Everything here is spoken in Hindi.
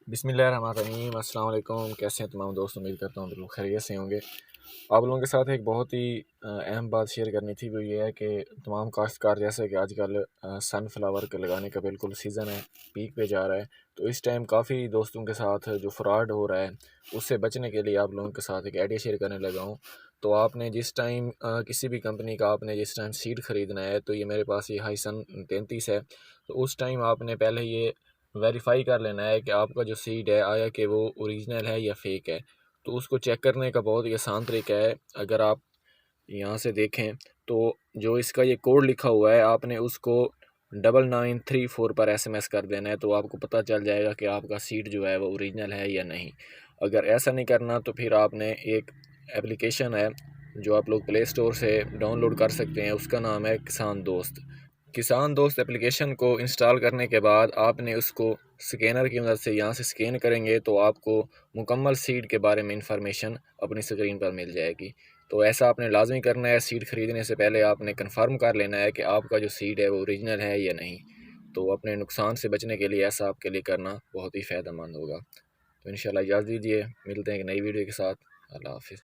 बिस्मिल्लाहिर्रहमानिर्रहीम। अस्सलाम वालेकुम। कैसे हैं तमाम दोस्त? उम्मीद करता हूँ बिल्कुल खैरियत से होंगे। आप लोगों के साथ एक बहुत ही अहम बात शेयर करनी थी, वो ये है कि तमाम काश्तकार जैसे कि आजकल सनफ्लावर के लगाने का बिल्कुल सीज़न है, पीक पे जा रहा है। तो इस टाइम काफ़ी दोस्तों के साथ जो फ्रॉड हो रहा है उससे बचने के लिए आप लोगों के साथ एक आइडिया शेयर करने लगा हूँ। तो आपने जिस टाइम किसी भी कंपनी का आपने जिस टाइम सीड ख़रीदना है, तो ये मेरे पास ये हाइसन 33 है। तो उस टाइम आपने पहले ये वेरीफाई कर लेना है कि आपका जो सीड है आया कि वो ओरिजिनल है या फेक है। तो उसको चेक करने का बहुत ही आसान तरीका है। अगर आप यहाँ से देखें तो जो इसका ये कोड लिखा हुआ है, आपने उसको 9934 पर एसएमएस कर देना है, तो आपको पता चल जाएगा कि आपका सीड जो है वो ओरिजिनल है या नहीं। अगर ऐसा नहीं करना तो फिर आपने एक एप्लीकेशन है जो आप लोग प्ले स्टोर से डाउनलोड कर सकते हैं, उसका नाम है किसान दोस्त। किसान दोस्त एप्लीकेशन को इंस्टॉल करने के बाद आपने उसको स्कैनर की मदद से यहाँ से स्कैन करेंगे तो आपको मुकम्मल सीड के बारे में इंफॉर्मेशन अपनी स्क्रीन पर मिल जाएगी। तो ऐसा आपने लाजमी करना है। सीड ख़रीदने से पहले आपने कंफर्म कर लेना है कि आपका जो सीड है वो ओरिजिनल है या नहीं। तो अपने नुकसान से बचने के लिए ऐसा आपके लिए करना बहुत ही फ़ायदेमंद होगा। तो इंशाल्लाह इजाज़त दीजिए, मिलते हैं एक नई वीडियो के साथ। अल्लाह हाफ़िज़।